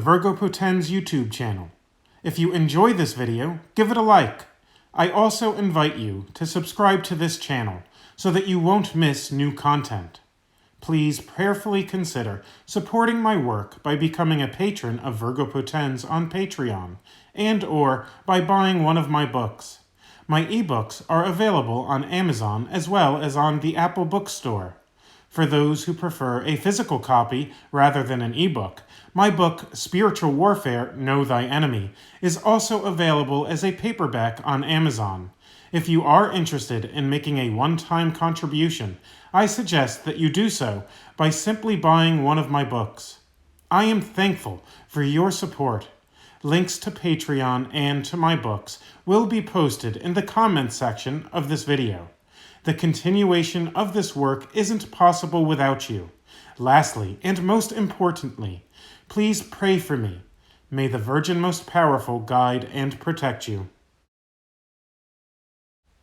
Virgo Potens YouTube channel. If you enjoy this video, give it a like. I also invite you to subscribe to this channel so that you won't miss new content. Please prayerfully consider supporting my work by becoming a patron of Virgo Potens on Patreon and/or by buying one of my books. My ebooks are available on Amazon as well as on the Apple Bookstore. For those who prefer a physical copy rather than an ebook, my book, Spiritual Warfare, Know Thy Enemy, is also available as a paperback on Amazon. If you are interested in making a one-time contribution, I suggest that you do so by simply buying one of my books. I am thankful for your support. Links to Patreon and to my books will be posted in the comments section of this video. The continuation of this work isn't possible without you. Lastly, and most importantly, please pray for me. May the Virgin Most Powerful guide and protect you.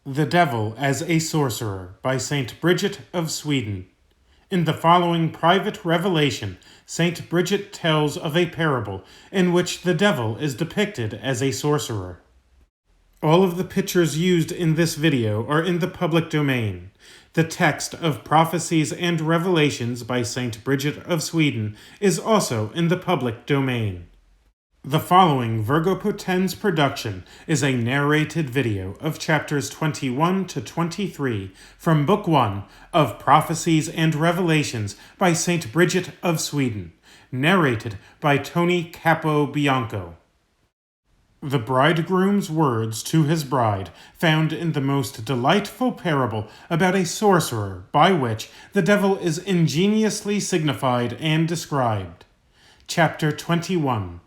The Devil as a Sorcerer by Saint Bridget of Sweden. In the following private revelation, Saint Bridget tells of a parable in which the devil is depicted as a sorcerer. All of the pictures used in this video are in the public domain. The text of Prophecies and Revelations by Saint Bridget of Sweden is also in the public domain. The following Virgo Potens production is a narrated video of chapters 21 to 23 from Book 1 of Prophecies and Revelations by Saint Bridget of Sweden, narrated by Tony Capobianco. The bridegroom's words to his bride, found in the most delightful parable about a sorcerer by which the devil is ingeniously signified and described. Chapter 21.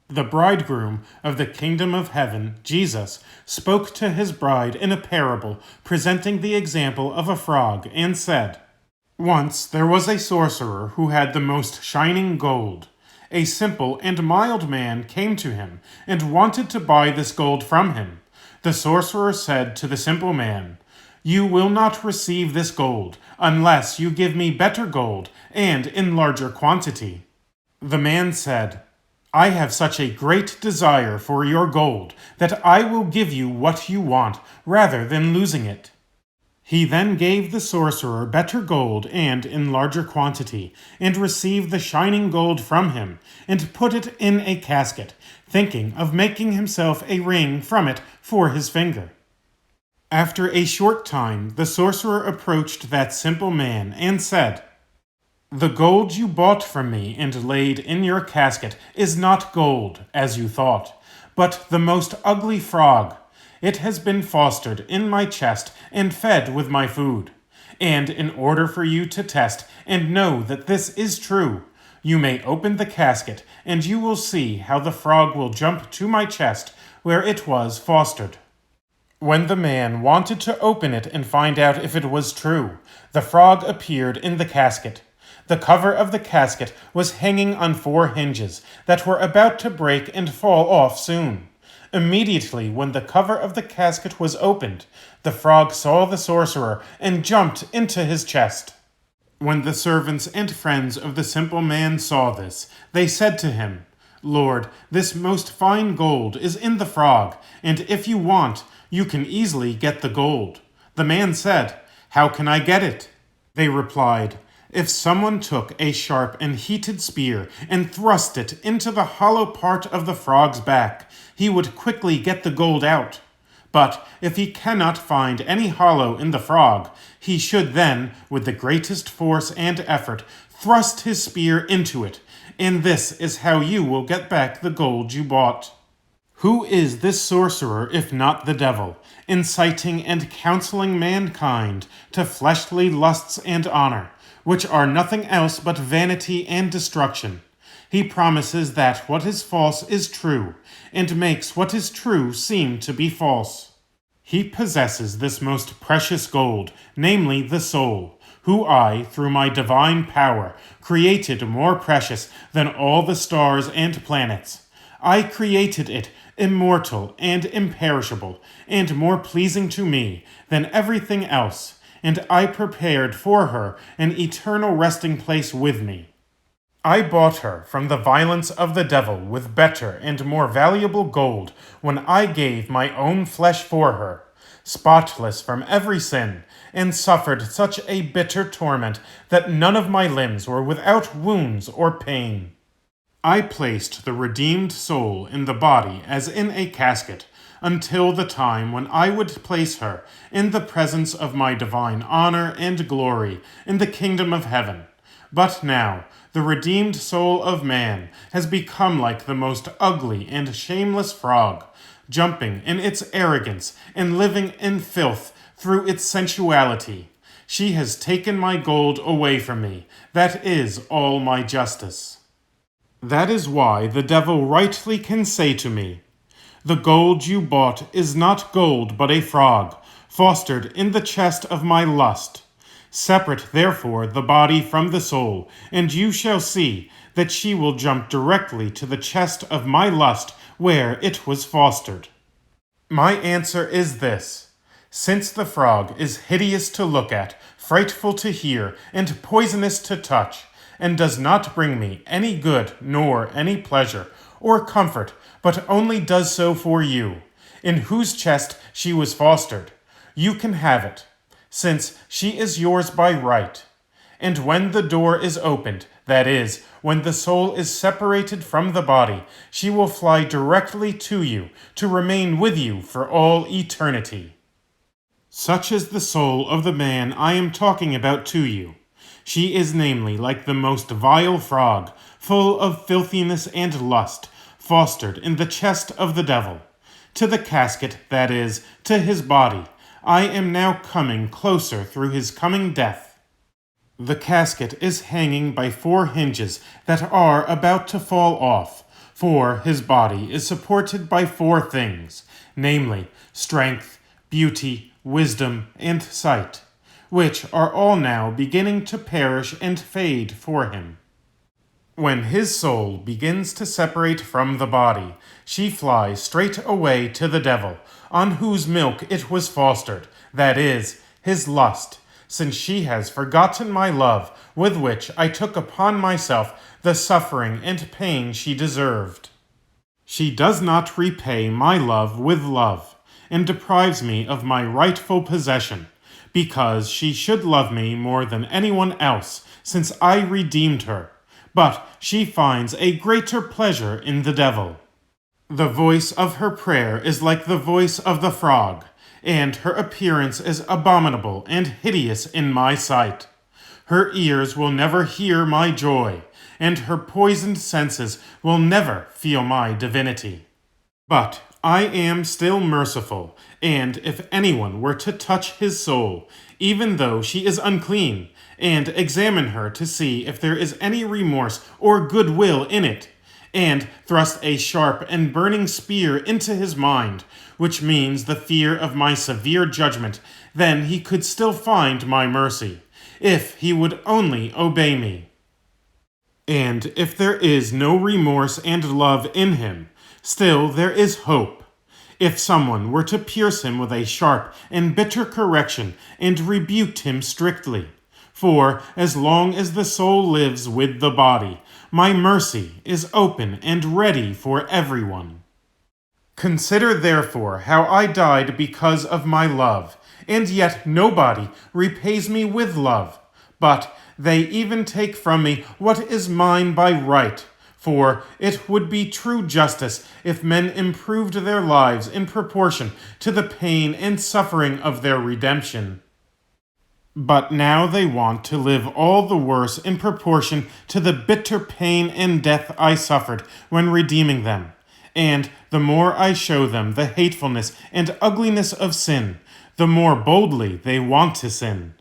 The bridegroom of the kingdom of heaven, Jesus, spoke to his bride in a parable, presenting the example of a frog, and said, "Once there was a sorcerer who had the most shining gold. A simple and mild man came to him and wanted to buy this gold from him. The sorcerer said to the simple man, 'You will not receive this gold unless you give me better gold and in larger quantity.' The man said, 'I have such a great desire for your gold that I will give you what you want rather than losing it.' He then gave the sorcerer better gold and in larger quantity, and received the shining gold from him, and put it in a casket, thinking of making himself a ring from it for his finger. After a short time, the sorcerer approached that simple man and said, 'The gold you bought from me and laid in your casket is not gold, as you thought, but the most ugly frog. It has been fostered in my chest and fed with my food. And in order for you to test and know that this is true, you may open the casket, and you will see how the frog will jump to my chest where it was fostered.' When the man wanted to open it and find out if it was true, the frog appeared in the casket. The cover of the casket was hanging on 4 hinges that were about to break and fall off soon. Immediately, when the cover of the casket was opened, the frog saw the sorcerer and jumped into his chest. When the servants and friends of the simple man saw this, they said to him, 'Lord, this most fine gold is in the frog, and if you want, you can easily get the gold.' The man said, 'How can I get it?' They replied, 'If someone took a sharp and heated spear and thrust it into the hollow part of the frog's back, he would quickly get the gold out. But if he cannot find any hollow in the frog, he should then, with the greatest force and effort, thrust his spear into it, and this is how you will get back the gold you bought.' Who is this sorcerer if not the devil, inciting and counseling mankind to fleshly lusts and honor, which are nothing else but vanity and destruction? He promises that what is false is true, and makes what is true seem to be false. He possesses this most precious gold, namely the soul, who I, through my divine power, created more precious than all the stars and planets. I created it immortal and imperishable, and more pleasing to me than everything else, and I prepared for her an eternal resting place with me. I bought her from the violence of the devil with better and more valuable gold when I gave my own flesh for her, spotless from every sin, and suffered such a bitter torment that none of my limbs were without wounds or pain. I placed the redeemed soul in the body as in a casket, until the time when I would place her in the presence of my divine honor and glory in the kingdom of heaven. But now, the redeemed soul of man has become like the most ugly and shameless frog, jumping in its arrogance and living in filth through its sensuality. She has taken my gold away from me. That is all my justice. That is why the devil rightly can say to me, "The gold you bought is not gold but a frog, fostered in the chest of my lust. Separate therefore the body from the soul, and you shall see that she will jump directly to the chest of my lust where it was fostered." My answer is this: since the frog is hideous to look at, frightful to hear, and poisonous to touch, and does not bring me any good nor any pleasure or comfort, but only does so for you, in whose chest she was fostered, you can have it, since she is yours by right. And when the door is opened, that is, when the soul is separated from the body, she will fly directly to you, to remain with you for all eternity. Such is the soul of the man I am talking about to you. She is namely like the most vile frog, full of filthiness and lust, fostered in the chest of the devil. To the casket, that is, to his body, I am now coming closer through his coming death. The casket is hanging by 4 hinges that are about to fall off, for his body is supported by 4 things, namely, strength, beauty, wisdom, and sight, which are all now beginning to perish and fade for him. When his soul begins to separate from the body, she flies straight away to the devil, on whose milk it was fostered, that is, his lust, since she has forgotten my love, with which I took upon myself the suffering and pain she deserved. She does not repay my love with love, and deprives me of my rightful possession, because she should love me more than anyone else, since I redeemed her. But she finds a greater pleasure in the devil. The voice of her prayer is like the voice of the frog, and her appearance is abominable and hideous in my sight. Her ears will never hear my joy, and her poisoned senses will never feel my divinity. But I am still merciful, and if anyone were to touch his soul, even though she is unclean, and examine her to see if there is any remorse or goodwill in it, and thrust a sharp and burning spear into his mind, which means the fear of my severe judgment, then he could still find my mercy, if he would only obey me. And if there is no remorse and love in him, still there is hope. If someone were to pierce him with a sharp and bitter correction and rebuked him strictly, for as long as the soul lives with the body, my mercy is open and ready for everyone. Consider therefore how I died because of my love, and yet nobody repays me with love, but they even take from me what is mine by right. For it would be true justice if men improved their lives in proportion to the pain and suffering of their redemption. But now they want to live all the worse in proportion to the bitter pain and death I suffered when redeeming them. And the more I show them the hatefulness and ugliness of sin, the more boldly they want to sin.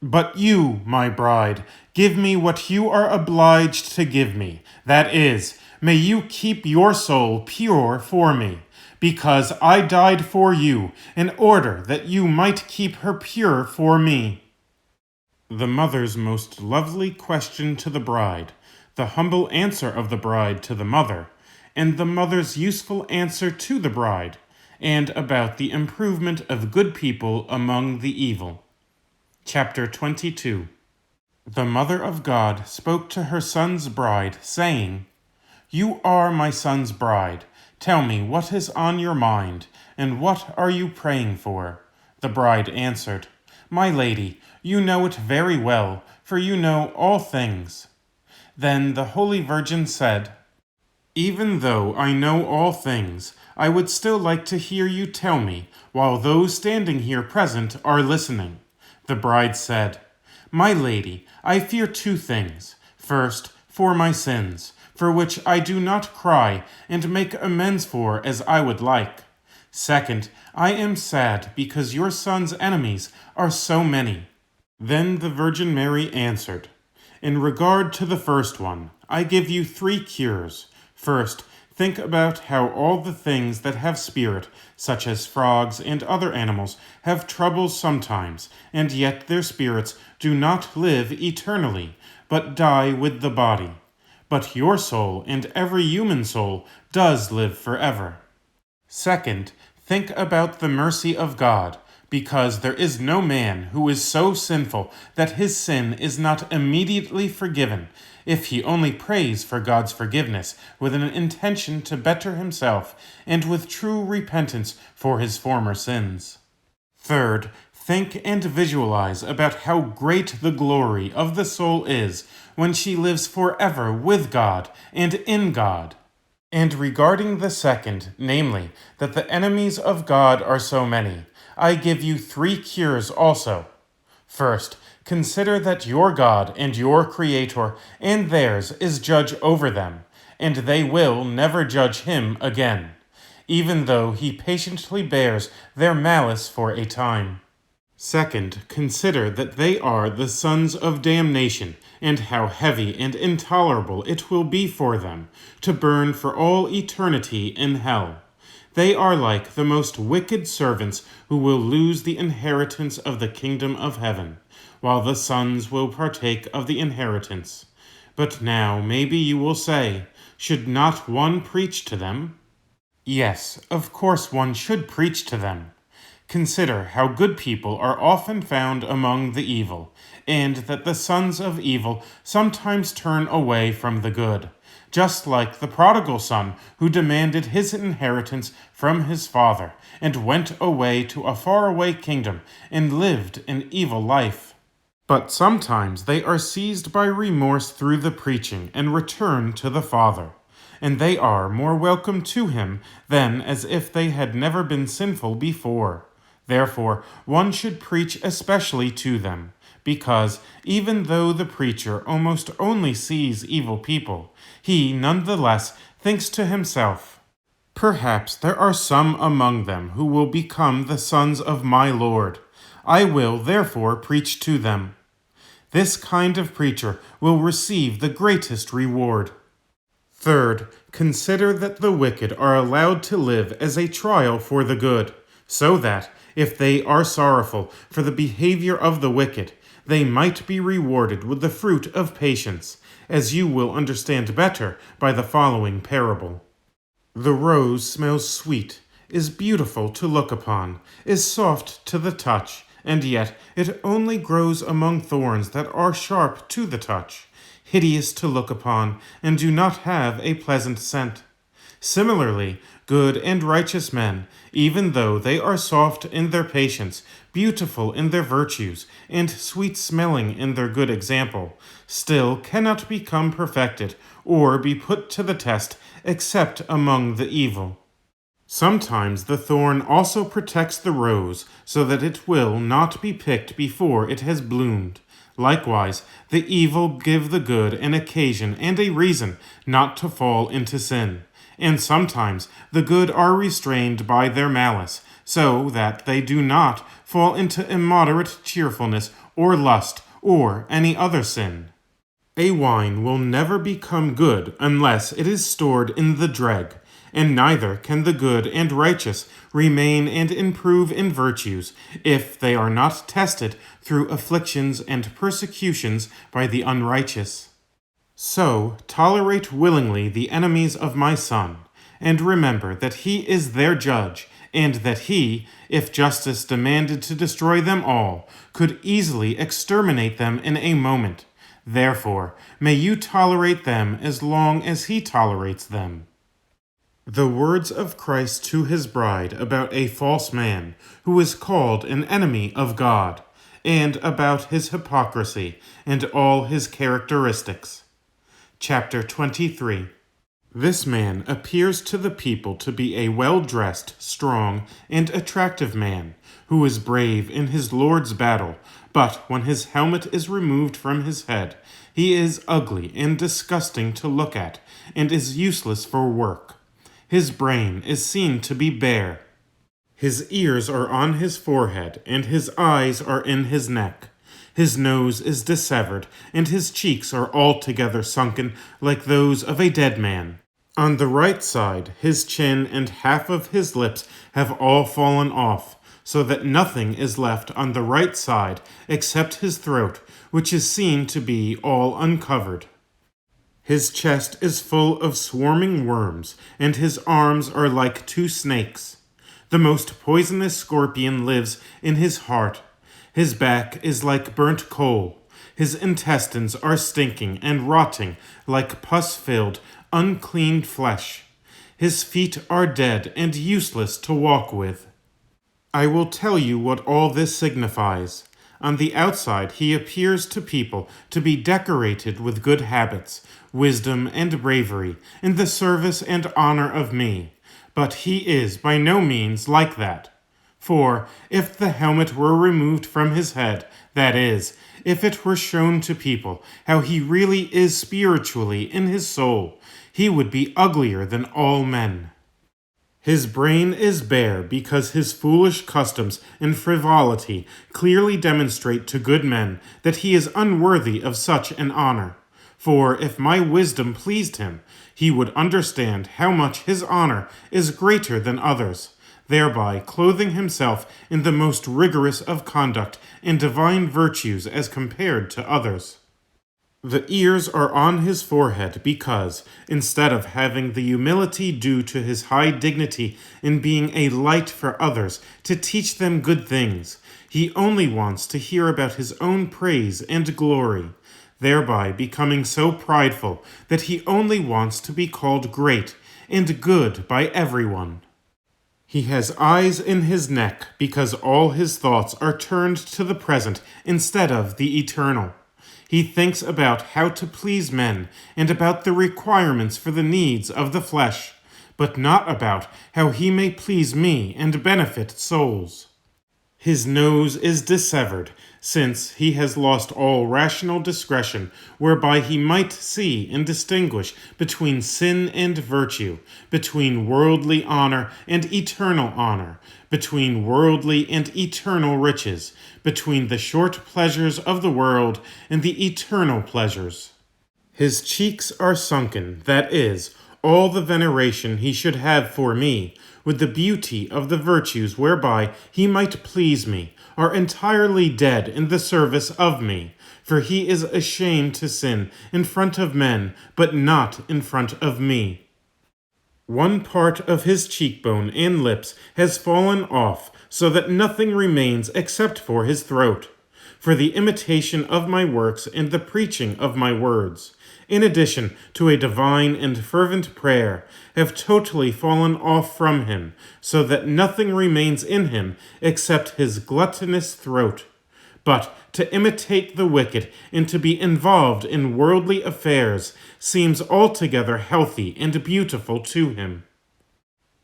But you, my bride, give me what you are obliged to give me. That is, may you keep your soul pure for me, because I died for you, in order that you might keep her pure for me. The mother's most lovely question to the bride, the humble answer of the bride to the mother, and the mother's useful answer to the bride, and about the improvement of good people among the evil. Chapter 22. The Mother of God spoke to her son's bride, saying, "You are my son's bride. Tell me what is on your mind, and what are you praying for?" The bride answered, "My lady, you know it very well, for you know all things." Then the Holy Virgin said, "Even though I know all things, I would still like to hear you tell me, while those standing here present are listening." The bride said, "My lady, I fear two things. First, for my sins, for which I do not cry and make amends for as I would like. Second, I am sad because your son's enemies are so many." Then the Virgin Mary answered, "In regard to the first one, I give you 3 cures. First, think about how all the things that have spirit, such as frogs and other animals, have troubles sometimes, and yet their spirits do not live eternally, but die with the body. But your soul and every human soul does live forever. Second, think about the mercy of God, because there is no man who is so sinful that his sin is not immediately forgiven, if he only prays for God's forgiveness with an intention to better himself and with true repentance for his former sins. Third, think and visualize about how great the glory of the soul is when she lives forever with God and in God. And regarding the second, namely, that the enemies of God are so many, I give you 3 cures also. First, consider that your God and your Creator and theirs is judge over them, and they will never judge him again, even though he patiently bears their malice for a time. Second, consider that they are the sons of damnation, and how heavy and intolerable it will be for them to burn for all eternity in hell. They are like the most wicked servants who will lose the inheritance of the kingdom of heaven, while the sons will partake of the inheritance. But now maybe you will say, should not one preach to them? Yes, of course one should preach to them. Consider how good people are often found among the evil, and that the sons of evil sometimes turn away from the good, just like the prodigal son who demanded his inheritance from his father and went away to a faraway kingdom and lived an evil life. But sometimes they are seized by remorse through the preaching and return to the Father, and they are more welcome to him than as if they had never been sinful before. Therefore, one should preach especially to them, because even though the preacher almost only sees evil people, he nonetheless thinks to himself, "Perhaps there are some among them who will become the sons of my Lord. I will therefore preach to them." This kind of preacher will receive the greatest reward. Third, consider that the wicked are allowed to live as a trial for the good, so that, if they are sorrowful for the behavior of the wicked, they might be rewarded with the fruit of patience, as you will understand better by the following parable. The rose smells sweet, is beautiful to look upon, is soft to the touch, and yet it only grows among thorns that are sharp to the touch, hideous to look upon, and do not have a pleasant scent. Similarly, good and righteous men, even though they are soft in their patience, beautiful in their virtues, and sweet-smelling in their good example, still cannot become perfected or be put to the test except among the evil. Sometimes the thorn also protects the rose so that it will not be picked before it has bloomed. Likewise, the evil give the good an occasion and a reason not to fall into sin. And sometimes the good are restrained by their malice, so that they do not fall into immoderate cheerfulness or lust or any other sin. A wine will never become good unless it is stored in the dreg, and neither can the good and righteous remain and improve in virtues if they are not tested through afflictions and persecutions by the unrighteous. So tolerate willingly the enemies of my Son, and remember that he is their judge, and that he, if justice demanded to destroy them all, could easily exterminate them in a moment, Therefore, may you tolerate them as long as he tolerates them. The words of Christ to his bride about a false man who is called an enemy of God, and about his hypocrisy and all his characteristics. Chapter 23. This man appears to the people to be a well-dressed, strong, and attractive man, who is brave in his Lord's battle, but when his helmet is removed from his head, he is ugly and disgusting to look at, and is useless for work. His brain is seen to be bare. His ears are on his forehead, and his eyes are in his neck. His nose is dissevered, and his cheeks are altogether sunken like those of a dead man. On the right side, his chin and half of his lips have all fallen off, so that nothing is left on the right side except his throat, which is seen to be all uncovered. His chest is full of swarming worms, and his arms are like two snakes. The most poisonous scorpion lives in his heart. His back is like burnt coal. His intestines are stinking and rotting like pus-filled, unclean flesh. His feet are dead and useless to walk with. I will tell you what all this signifies. On the outside he appears to people to be decorated with good habits, wisdom and bravery, in the service and honor of me. But he is by no means like that. For if the helmet were removed from his head, that is, if it were shown to people how he really is spiritually in his soul, he would be uglier than all men. His brain is bare because his foolish customs and frivolity clearly demonstrate to good men that he is unworthy of such an honor. For if my wisdom pleased him, he would understand how much his honor is greater than others, thereby clothing himself in the most rigorous of conduct and divine virtues as compared to others. The ears are on his forehead because, instead of having the humility due to his high dignity in being a light for others to teach them good things, he only wants to hear about his own praise and glory, thereby becoming so prideful that he only wants to be called great and good by everyone. He has eyes in his neck because all his thoughts are turned to the present instead of the eternal. He thinks about how to please men and about the requirements for the needs of the flesh, but not about how he may please me and benefit souls. His nose is dissevered, since he has lost all rational discretion, whereby he might see and distinguish between sin and virtue, between worldly honor and eternal honor, between worldly and eternal riches, between the short pleasures of the world and the eternal pleasures. His cheeks are sunken, that is, all the veneration he should have for me, with the beauty of the virtues whereby he might please me, are entirely dead in the service of me, for he is ashamed to sin in front of men, but not in front of me. One part of his cheekbone and lips has fallen off, so that nothing remains except for his throat, for the imitation of my works and the preaching of my words, in addition to a divine and fervent prayer, have totally fallen off from him, so that nothing remains in him except his gluttonous throat. But to imitate the wicked and to be involved in worldly affairs seems altogether healthy and beautiful to him.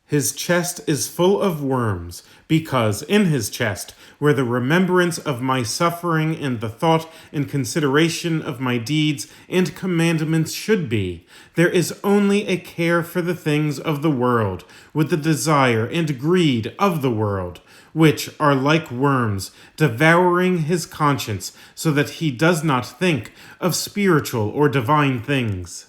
His chest is full of worms, because in his chest, where the remembrance of my suffering and the thought and consideration of my deeds and commandments should be, there is only a care for the things of the world, with the desire and greed of the world, which are like worms, devouring his conscience, so that he does not think of spiritual or divine things.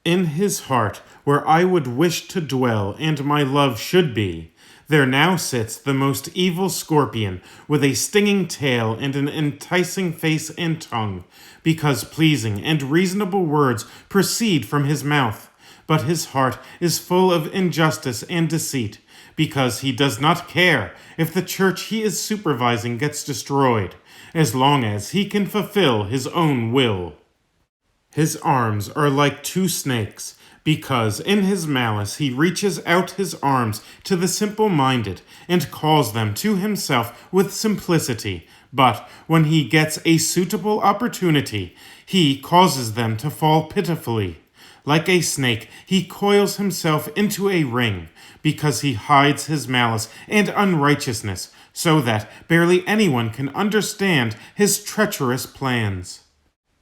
In his heart, where I would wish to dwell and my love should be, there now sits the most evil scorpion, with a stinging tail and an enticing face and tongue, because pleasing and reasonable words proceed from his mouth, but his heart is full of injustice and deceit, because he does not care if the church he is supervising gets destroyed, as long as he can fulfill his own will. His arms are like two snakes, because in his malice he reaches out his arms to the simple-minded and calls them to himself with simplicity. But when he gets a suitable opportunity, he causes them to fall pitifully. Like a snake, he coils himself into a ring, because he hides his malice and unrighteousness, so that barely anyone can understand his treacherous plans.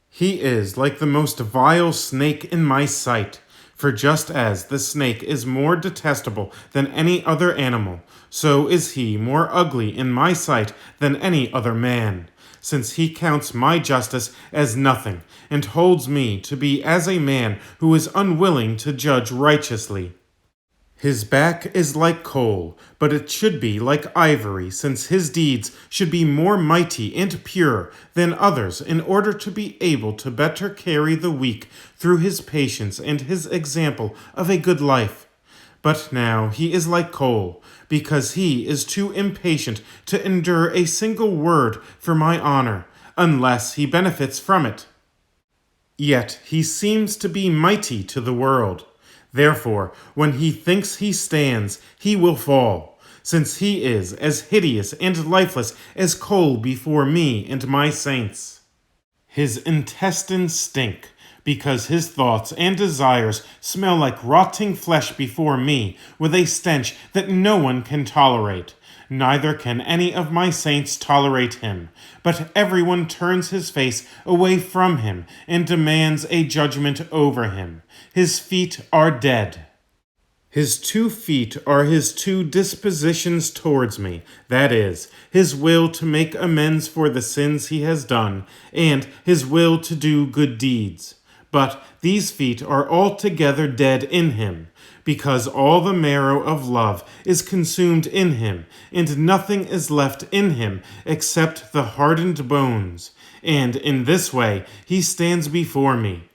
He is like the most vile snake in my sight, for just as the snake is more detestable than any other animal, so is he more ugly in my sight than any other man, since he counts my justice as nothing, and holds me to be as a man who is unwilling to judge righteously. His back is like coal, but it should be like ivory, since his deeds should be more mighty and pure than others, in order to be able to better carry the weak through his patience and his example of a good life. But now he is like coal, because he is too impatient to endure a single word for my honor, unless he benefits from it. Yet he seems to be mighty to the world. Therefore, when he thinks he stands, he will fall, since he is as hideous and lifeless as coal before me and my saints. His intestines stink, because his thoughts and desires smell like rotting flesh before me, with a stench that no one can tolerate. Neither can any of my saints tolerate him, but everyone turns his face away from him and demands a judgment over him. His feet are dead. His 2 feet are his 2 dispositions towards me, that is, his will to make amends for the sins he has done, and his will to do good deeds. But these feet are altogether dead in him, because all the marrow of love is consumed in him, and nothing is left in him except the hardened bones, and in this way he stands before me.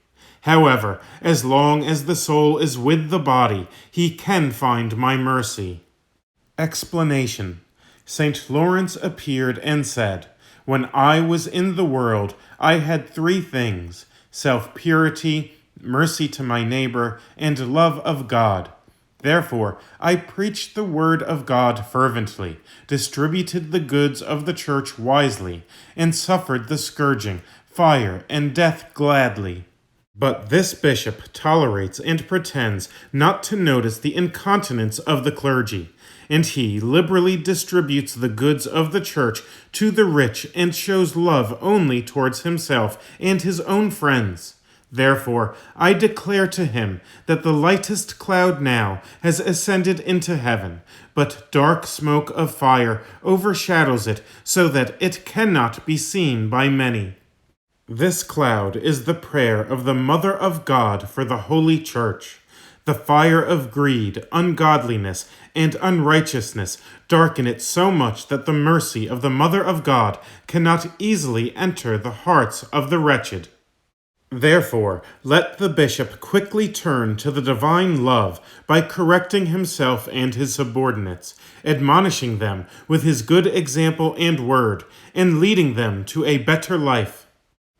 However, as long as the soul is with the body, he can find my mercy. Explanation. St. Lawrence appeared and said, "When I was in the world, I had 3 things: self-purity, mercy to my neighbor, and love of God. Therefore, I preached the word of God fervently, distributed the goods of the church wisely, and suffered the scourging, fire, and death gladly." But this bishop tolerates and pretends not to notice the incontinence of the clergy, and he liberally distributes the goods of the church to the rich and shows love only towards himself and his own friends. Therefore, I declare to him that the lightest cloud now has ascended into heaven, but dark smoke of fire overshadows it so that it cannot be seen by many. This cloud is the prayer of the Mother of God for the Holy Church. The fire of greed, ungodliness, and unrighteousness darken it so much that the mercy of the Mother of God cannot easily enter the hearts of the wretched. Therefore, let the bishop quickly turn to the divine love by correcting himself and his subordinates, admonishing them with his good example and word, and leading them to a better life.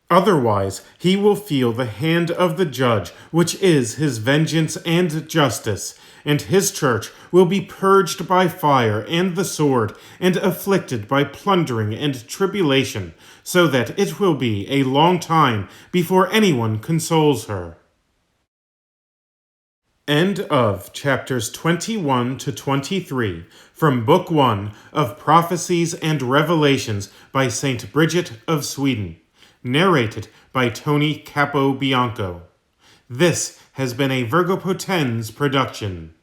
Otherwise, he will feel the hand of the judge, which is his vengeance and justice, and his church will be purged by fire and the sword, and afflicted by plundering and tribulation, so that it will be a long time before anyone consoles her. End of chapters 21 to 23 from Book 1 of Prophecies and Revelations by St. Bridget of Sweden. Narrated by Tony Capobianco. This has been a Virgo Potens production.